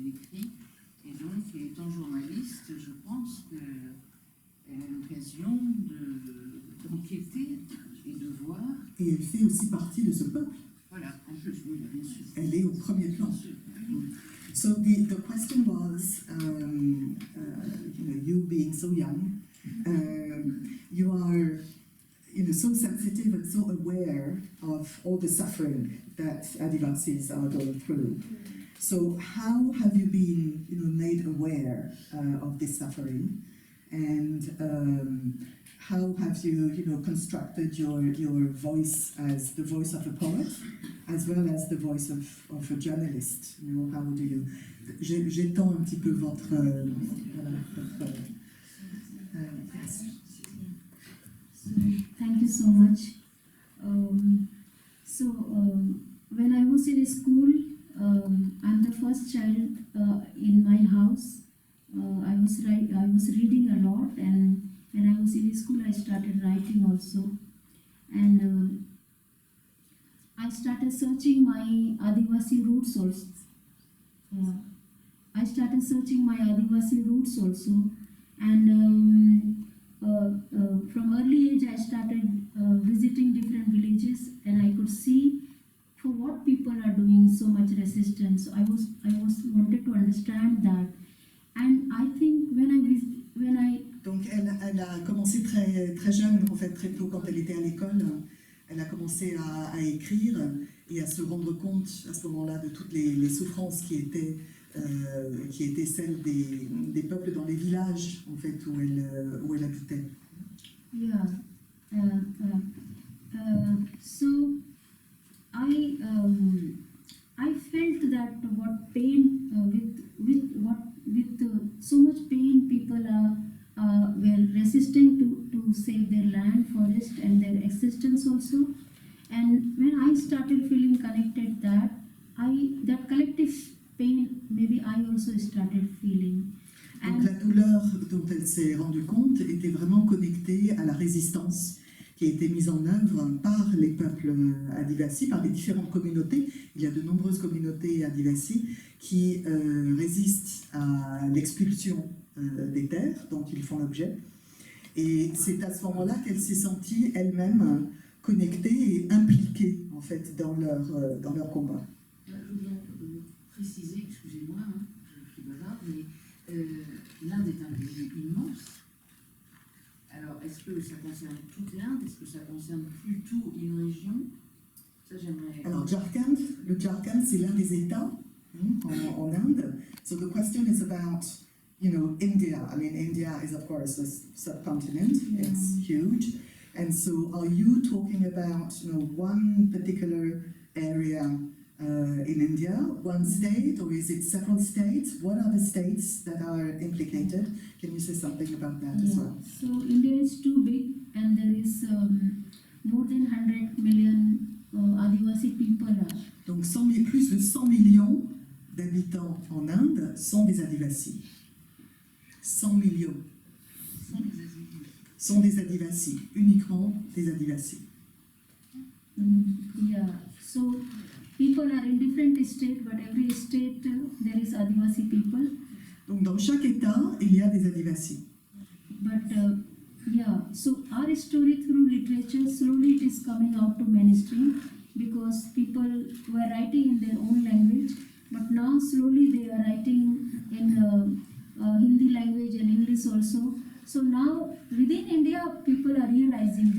écrit. Et donc, étant journaliste, je pense qu'elle a l'occasion d'enquêter et de voir. Et elle fait aussi partie de ce peuple. Voilà, en plus, oui, bien sûr. Elle est au premier plan. So the question was, you being so young, you are so sensitive and so aware of all the suffering that Adivasis are going through. So how have you been made aware of this suffering, and how have you constructed your voice as the voice of a poet, as well as the voice of a journalist? How do you... J'étends un petit peu votre yes. Thank you so much. When I was in school, I'm the first child in my house. I was reading a lot, and when I was in school, I started writing also. And I started searching my Adivasi roots also. And from early age, I started visiting different villages, and I could see for what people are doing so much resistance. So I wanted to understand that, and I think when I Donc elle a commencé très, très jeune, en fait, très tôt, quand elle était à l'école. Elle a commencé à écrire et à se rendre compte à ce moment-là de toutes les souffrances qui étaient celles des peuples dans les villages, en fait, où elle habitait. Yeah. So I felt that what pain with so much pain people were resisting to save their land, forest, and their existence also. And when I started feeling connected, that collective pain, maybe I also started feeling. Donc la douleur dont elle s'est rendue compte était vraiment connectée à la résistance qui a été mise en œuvre par les peuples Adivasi, par les différentes communautés. Il y a de nombreuses communautés Adivasi qui résistent à l'expulsion des terres dont ils font l'objet. Et c'est à ce moment-là qu'elle s'est sentie elle-même connectée et impliquée en fait dans leur combat. Je voudrais préciser, excusez-moi, je suis bavarde, mais l'Inde est un pays immense. Alors, est-ce que ça concerne toute l'Inde? Est-ce que ça concerne plutôt une région? Ça, j'aimerais... Alors, le Jharkhand, c'est l'un des États en Inde. So the question is about, India. I mean, India is, of course, a subcontinent. Yeah. It's huge. And so, are you talking about, one particular area in India, one state, or is it several states? What are the states that are implicated? Can you say something about that as well? So India is too big, and there is more than 100 million Adivasi people. Donc plus de 100 millions d'habitants en Inde sont des Adivasi. 100 millions sont des Adivasi, uniquement des Adivasi. Yeah, so people are in different states, but every state there is Adivasi people. Donc dans chaque État, il y a des Adivasi. But so our story through literature, slowly it is coming out to mainstream, because people were writing in their own language, but now slowly they are writing in Hindi language and English also. So now within India, people are realizing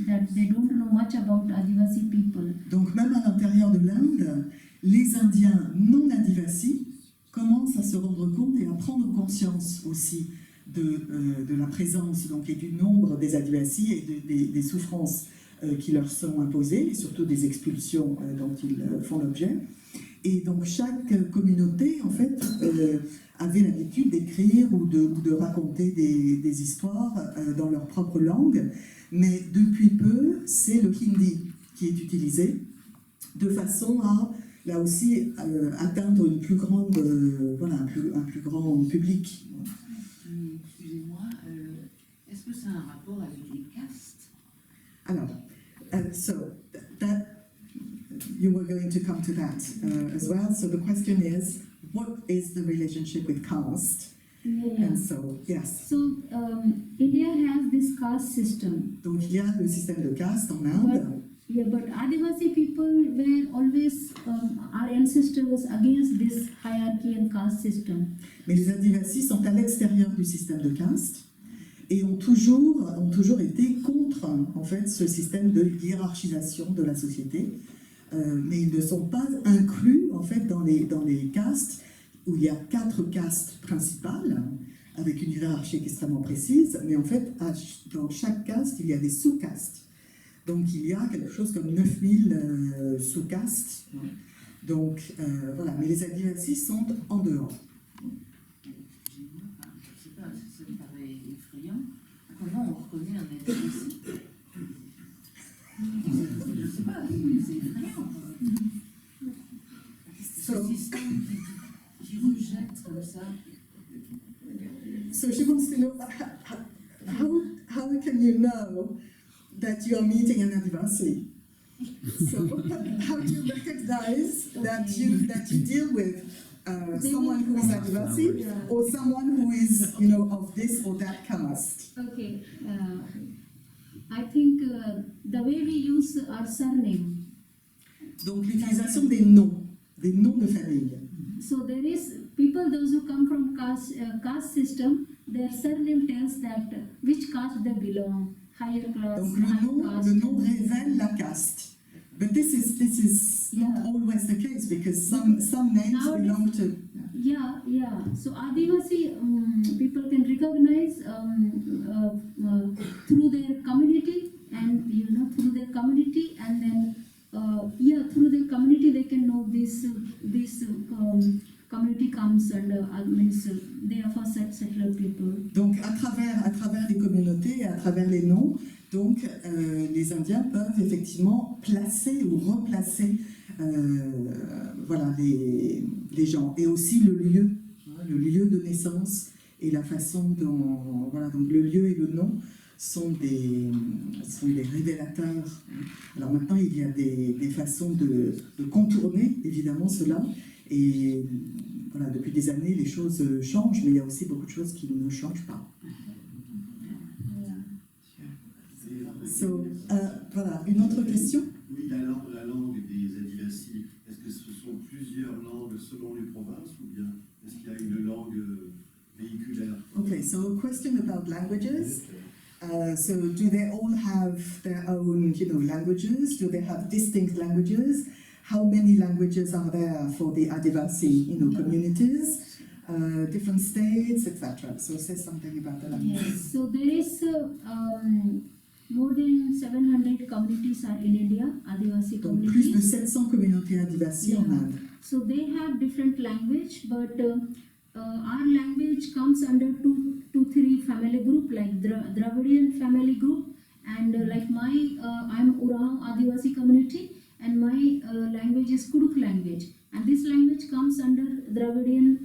that they don't know much about Adivasi people. Donc même à l'intérieur de l'Inde, les Indiens non Adivasi commencent à se rendre compte et à prendre conscience aussi de la présence donc, et du nombre des Adivasi et des souffrances qui leur sont imposées, et surtout des expulsions dont ils font l'objet. Et donc chaque communauté, en fait, avait l'habitude d'écrire ou de raconter des histoires dans leur propre langue, mais depuis peu, c'est le hindi qui est utilisé, de façon à, là aussi, atteindre une plus grande, un plus grand public. Excusez-moi, est-ce que ça a un rapport avec les castes? Alors, so that you were going to come to that as well. So the question is, what is the relationship with caste. Yeah. And so, yes. So India has this caste system. Donc il y a le système de caste en Inde. But Adivasi people were always our ancestors against this hierarchy and caste system. Mais les Adivasis sont à l'extérieur du système de caste et ont toujours été contre en fait ce système de hiérarchisation de la société. Mais ils ne sont pas inclus en fait dans les castes où il y a 4 castes principales avec une hiérarchie extrêmement précise. Mais en fait, dans chaque caste, il y a des sous-castes. Donc il y a quelque chose comme 9000 sous-castes. Donc voilà, mais les Adivasis sont en dehors. Excusez-moi, je ne sais pas, ça me paraît effrayant. Comment on reconnaît un Adivasi? Je ne sais pas, c'est effrayant. Ce système qui rejette comme ça. So she wants to know how can you know that you are meeting an Adivasi? So how do you recognize that you deal with someone who is Adivasi or someone who is, of this or that caste? Okay, I think the way we use our surname. Donc l'utilisation des noms de famille. So there is people, those who come from caste system, their surname tells that which caste they belong, higher class, Donc higher caste. le nom révèle la caste. But this is not always the case because some names belong to. Yeah. So Adivasi people can recognize through their community, and through their community, and then through their community they can know this community comes under means they are for settler people. Donc à travers les communautés, à travers les noms, donc les Indiens peuvent effectivement placer ou replacer les gens, et aussi le lieu de naissance et la façon dont donc le lieu et le nom sont des révélateurs. Alors maintenant il y a des façons de contourner évidemment cela, et depuis des années les choses changent, mais il y a aussi beaucoup de choses qui ne changent pas. So, une autre question? Oui, la langue des Adivasi, est-ce que ce sont plusieurs langues selon les provinces, ou bien est-ce qu'il y a une langue véhiculaire? Okay, so a question about languages. So do they all have their own, languages? Do they have distinct languages? How many languages are there for the Adivasi, communities? Different states, etc. So say something about the language. Yes. So there is more than 700 communities are in India, Adivasi Donc plus de communities. 700 communautés Adivasi en Inde. So they have different language, but our language comes under two, three family group, like Dravidian family group, and like I'm Urao Adivasi community, and my language is Kuduk language, and this language comes under Dravidian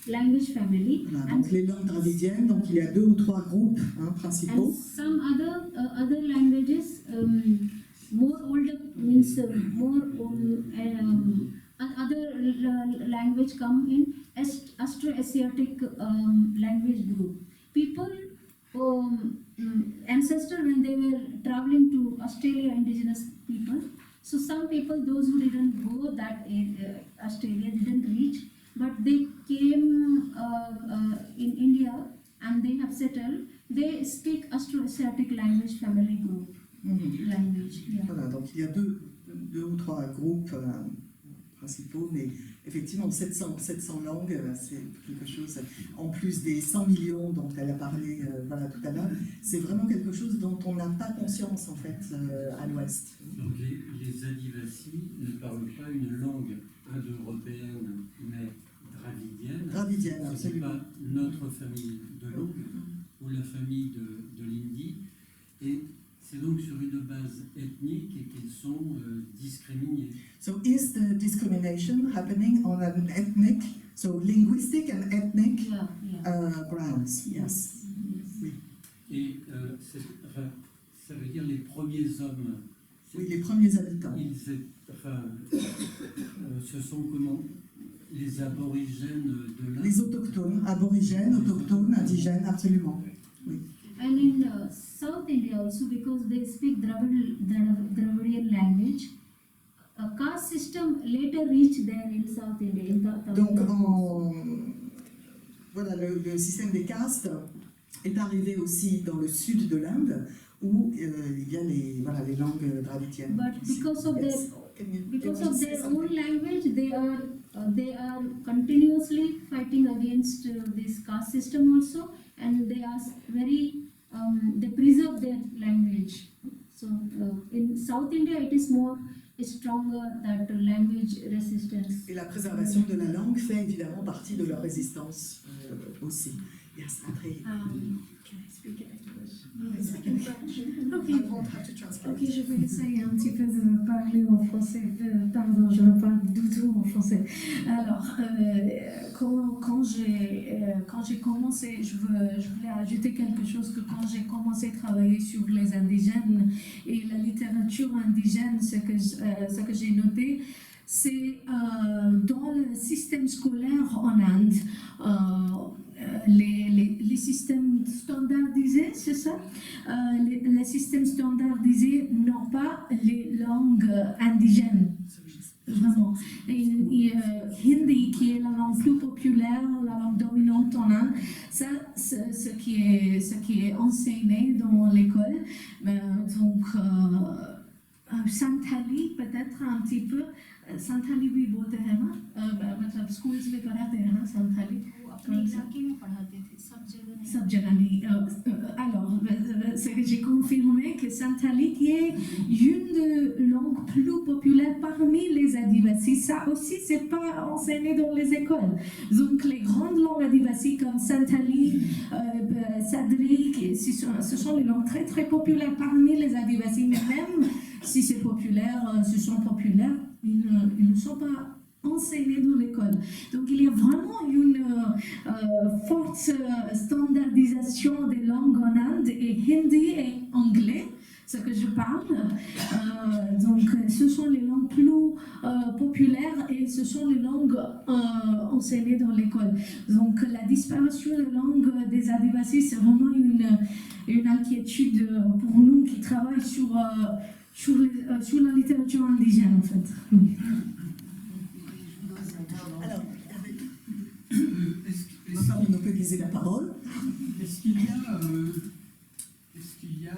language family. Voilà, donc les langues dravidiennes, donc il y a 2 ou 3 groupes principaux. And some other languages, more older means other language come in Austroasiatic language group. People, ancestor when they were traveling to Australia, indigenous people. So some people, those who didn't go that Australia, didn't reach, but they came in India and they have settled. They speak Austroasiatic language family group. Language. Yeah. Voilà, donc il y a deux ou 3 groupes principaux, mais effectivement 700 langues, c'est quelque chose, en plus des 100 millions dont elle a parlé tout à l'heure, c'est vraiment quelque chose dont on n'a pas conscience en fait à l'Ouest. Donc les Adivasi ne parlent pas une langue indo-européenne, mais dravidienne. Dravidienne, Ce n'est absolument. pas notre famille de langue ou la famille de l'Indie. Et c'est donc sur une base ethnique et qu'ils sont discriminés. So is the discrimination happening on an ethnic, so linguistic and ethnic grounds? Yes. Oui. Et ça veut dire les premiers hommes. Oui, les premiers habitants. Ce sont comment? les aborigènes de l'Inde. Les autochtones, aborigènes, autochtones, indigènes, absolument. Oui. And in South India also, because they speak Dravidian language, a caste system later reached there in South India. In Donc, voilà, le système des castes est arrivé aussi dans le sud de l'Inde, où il y a les langues dravidiennes. But because of Yes. their own language, they are continuously fighting against this caste system also, and they are they preserve their language. So in South India, it is more stronger that language resistance. Et la préservation de la langue fait évidemment partie de leur résistance aussi. Yes, André. Can I speak in English? Speak in French. Okay. I won't have to translate. Ok, je vais essayer un petit peu de parler en français. Pardon, je ne parle du tout en français. Alors, quand j'ai commencé, je voulais ajouter quelque chose, que quand j'ai commencé à travailler sur les indigènes et la littérature indigène, ce que j'ai noté, c'est dans le système scolaire en Inde, les systèmes standardisés, c'est ça? Les systèmes standardisés n'ont pas les langues indigènes. Vraiment. Hindi, qui est la langue plus populaire, la langue dominante en Inde, ça, ce qui est enseigné dans l'école. Donc, Santali, peut-être un petit peu. Santhali भी बोलते हैं ना, मतलब स्कूल्स में पढ़ाते हैं ना संथाली. अपने इलाके में पढ़ाते थे, सब जगह नहीं. Alors, ce que j'ai confirmé que Santali qui est une des langues plus populaires parmi les Adivasis, ça aussi c'est pas enseigné dans les écoles. Donc les grandes langues Adivasis comme Santali, Sadri, ce sont les langues très très populaires parmi les Adivasis, mais même si c'est populaire, ce sont populaires, ils ne sont pas enseignés dans l'école. Donc il y a vraiment une forte standardisation des langues en Inde, et hindi et anglais, ce que je parle. Donc ce sont les langues plus populaires et ce sont les langues enseignées dans l'école. Donc la disparition des langues des Adivasis, c'est vraiment une inquiétude pour nous qui travaillent sur la littérature indigène en fait. Alors, maintenant on peut utiliser la parole. Est-ce qu'il y a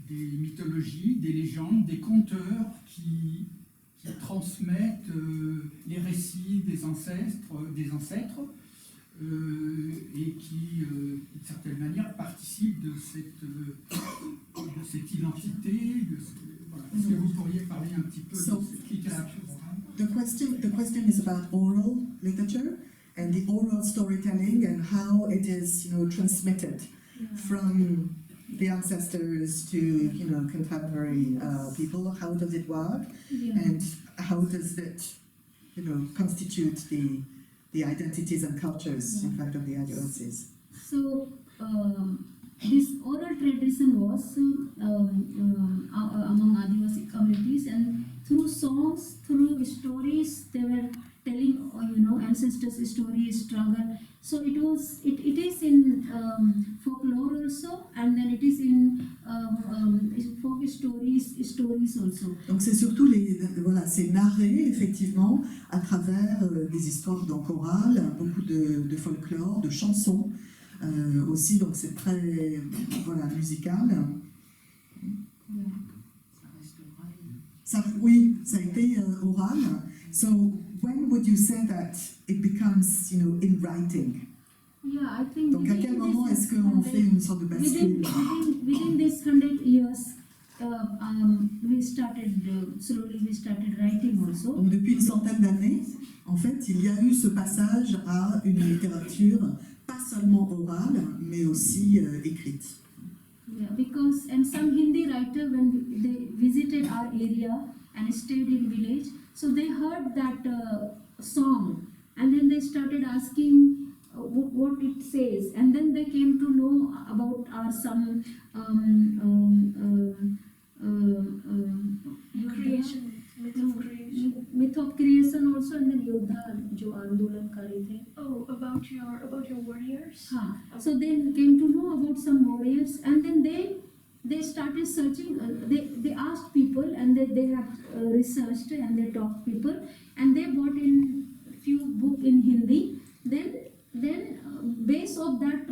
des mythologies, des légendes, des conteurs qui transmettent les récits des ancêtres et qui, d'une certaine manière, participent de cette identité. Voilà. Est-ce que vous pourriez parler un petit peu de cette littérature orale? The question is about oral literature and the oral storytelling and how it is, transmitted from the ancestors to, contemporary people. How does it work, and how does it, constitute the identities and cultures, in fact, of the Adivasis? So, this oral tradition was among Adivasi communities, and through songs, through stories, they were telling, ancestors' stories, struggle. So it is in folklore also, and then it is in folk stories also. Donc c'est surtout c'est narré effectivement à travers des histoires donc orales, beaucoup de folklore, de chansons aussi, donc c'est très musical. Oui, ça a été oral. So when would you say that it becomes, in writing? Yeah, I think. Donc à quel moment est-ce qu'on fait une sorte de bascule? Within this 100 years, we started writing also. Donc depuis une centaine d'années, en fait, il y a eu ce passage à une littérature pas seulement orale, mais aussi écrite. Yeah, because some Hindi writer, when they visited our area and stayed in village, so they heard that song, and then they started asking what it says, and then they came to know about our some Creation, myth of creation. Myth of creation also, and then Yodha, jo our जानकारी थे. Oh, about your warriors. हाँ, so they came to know about some warriors, and then they started searching. They asked people, and they have researched, and they talked people, and they bought in few book in Hindi. Then base of that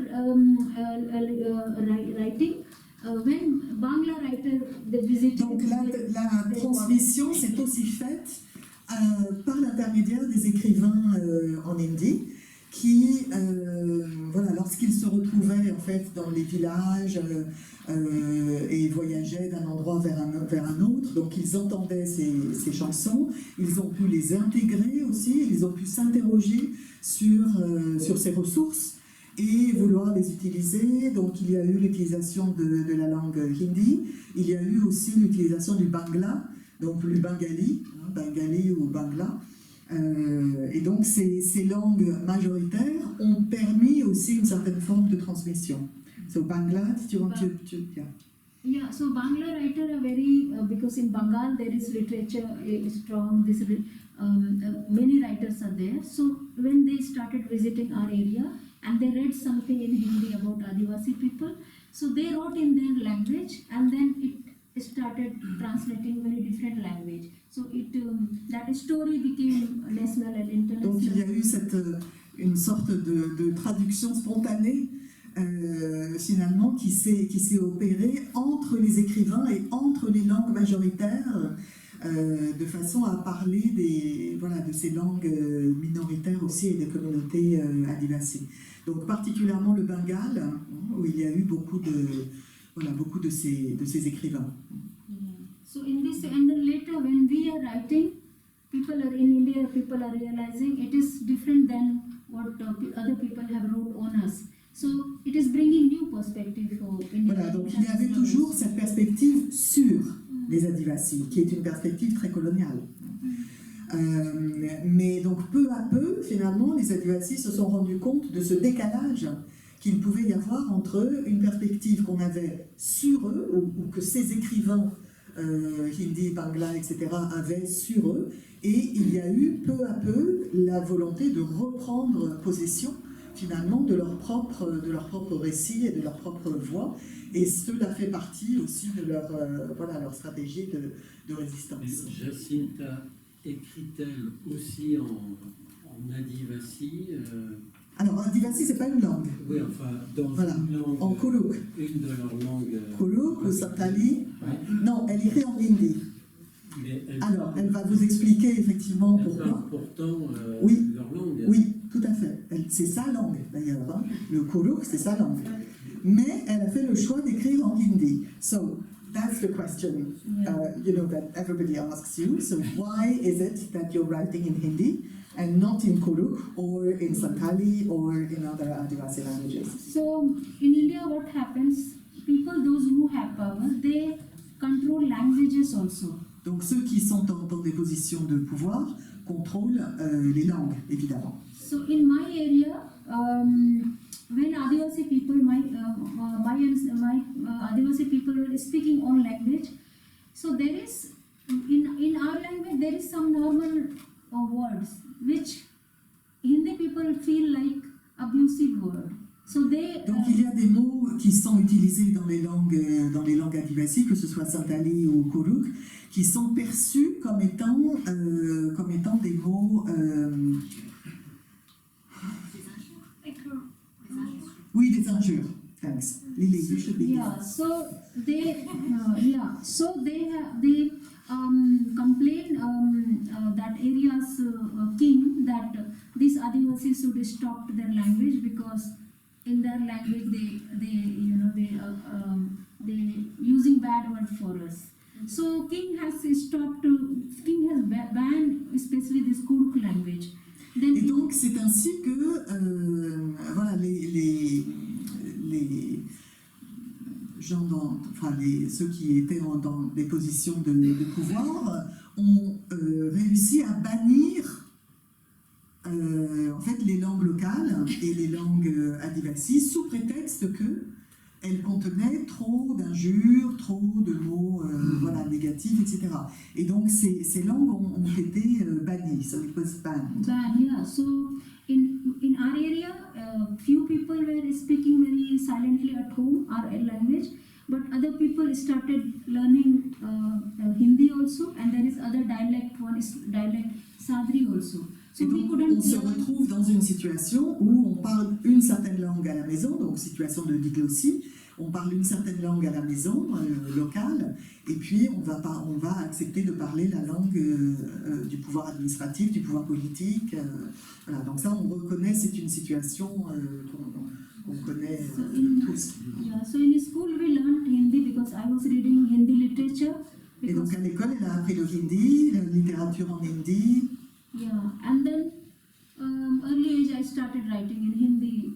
writing, when Bangla writer they visited. Donc la transmission s'est aussi faite par l'intermédiaire des écrivains en hindi qui, voilà, lorsqu'ils se retrouvaient en fait dans les villages et voyageaient d'un endroit vers un autre, donc ils entendaient ces chansons, ils ont pu les intégrer aussi, ils ont pu s'interroger sur ces ressources et vouloir les utiliser. Donc il y a eu l'utilisation de la langue hindi, il y a eu aussi l'utilisation du bangla, donc le bengali, bengali ou bangla. Et donc ces langues majoritaires ont permis aussi une certaine forme de transmission. So Bangla, did you want to yeah. Yeah, so Bangla writer are very because in Bengal there is literature strong. Many writers are there. So when they started visiting our area and they read something in Hindi about Adivasi people, so they wrote in their language, and then it started translating very different language. So that story became national and international. Donc il y a eu une sorte de traduction spontanée finalement qui s'est opérée entre les écrivains et entre les langues majoritaires de façon à parler de ces langues minoritaires aussi et des communautés adivasi. Donc particulièrement le Bengale, où il y a eu beaucoup de ces écrivains. So in this, and then later when we are writing, people are in India, people are realizing it is different than what other people have wrote on us. So it is bringing new perspective for India. Voilà, donc il y avait toujours cette perspective sur les Adivasi, qui est une perspective très coloniale. Mais donc peu à peu, finalement, les Adivasi se sont rendus compte de ce décalage qu'il pouvait y avoir entre une perspective qu'on avait sur eux, ou que ces écrivains hindi, bangla, etc. avaient sur eux, et il y a eu peu à peu la volonté de reprendre possession finalement de leur propre récit et de leur propre voix, et cela fait partie aussi de leur stratégie de résistance. Mais Jacinta écrit-elle aussi en adivasi Alors, adivasi, c'est pas une langue. Oui, enfin, dans une langue, en Kuluk. Une de leurs langues. Kuluk ou Santali. Ouais. Non, elle écrit en hindi. Alors, elle va vous expliquer effectivement pourquoi. Pourtant, oui, leur langue. Oui, tout à fait. C'est sa langue, d'ailleurs. Hein. Le Kuluk, c'est sa langue. Mais elle a fait le choix d'écrire en hindi. So, that's the question, that everybody asks you. So, why is it that you're writing in Hindi and not in Kuluk or in Santali or in other Adivasi languages? So, in India, what happens? People, those who have power, they control languages also. Donc ceux qui sont dans des positions de pouvoir contrôlent les langues, évidemment. So in my area, when Adivasi people, my Adivasi people are speaking own language, so there is, in our language, there is some normal words which Hindi people feel like abusive word. So they, donc il y a des mots qui sont utilisés dans les langues adivasi, que ce soit Santali ou Kuluk, qui sont perçus comme étant des mots oui, des injures. Thanks. Lily, you should be. Yeah, so they complain that area's king that these Adivasis should stop their language because in their language they using bad word for us. So king has banned especially this Kuruk language. Then et donc c'est ainsi que voilà, les gens ceux qui étaient dans des positions de pouvoir ont réussi à bannir en fait les langues locales et les langues adivasi sous prétexte que elles contenaient trop d'injures, trop de mots négatifs, etc. Et donc ces langues ont été bannies. So it was banned. Yeah. So people were speaking very silently at home our language, but other people started learning Hindi also, and there is other dialect, one is dialect Sadri also. So Et we donc, couldn't on se learn. retrouve dans une situation où on parle une certaine langue à la maison, donc situation de diglossie, on parle une certaine langue à la maison, locale, et puis on va accepter de parler la langue du pouvoir administratif, du pouvoir politique. Voilà, donc ça, on reconnaît, c'est une situation qu'on connaît tous. Yeah, so in school we learned Hindi because I was reading Hindi literature. Et Because, donc à l'école, elle a appris le hindi, la littérature en hindi. yeah, and then early age I started writing in Hindi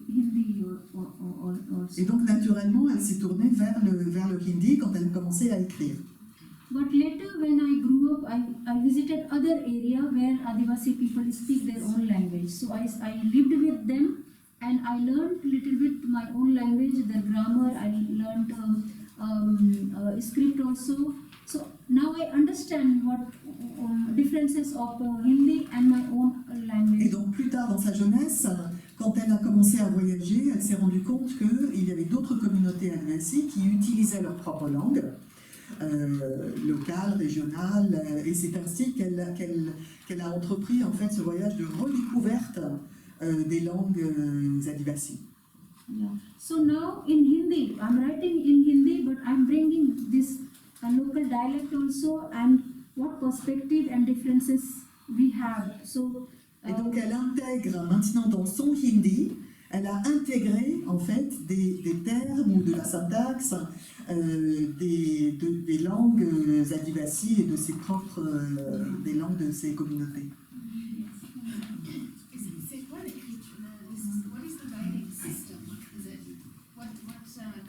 also. Et donc naturellement, elle s'est tournée vers le hindi quand elle commençait à écrire. But later, when I grew up, I visited other area where Adivasi people speak their own language. So I lived with them, and I learned little bit my own language, their grammar. I learned script also. So now I understand what differences of Hindi and my own language. Et donc plus tard dans sa jeunesse, quand elle a commencé à voyager, elle s'est rendue compte qu'il y avait d'autres communautés adivasi qui utilisaient leur propre langue. Locale, régionale, et c'est ainsi qu'elle a entrepris en fait ce voyage de redécouverte des langues adivasi. Yeah. So now in Hindi, I'm writing in Hindi, but I'm bringing this local dialect also, and what perspective and differences we have. So Et donc elle intègre maintenant dans son hindi, elle a intégré en fait des termes ou de la syntaxe des langues adivasi et de ses propres des langues de ses communautés. C'est quoi l'écriture? What is the writing system? Is it what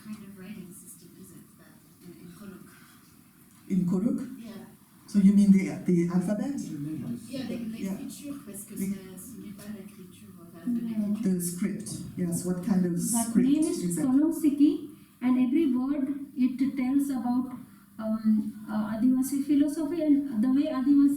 kind of writing system is it that in Koluk? In Koluk? Yeah. So you mean the alphabet? Yeah, l'écriture, parce que ce n'est pas l'écriture de l'écriture. The script. Yes, what kind of that script name is is that? Kolonsiki, and every word it tells about Adivasi philosophy and the way Adivasi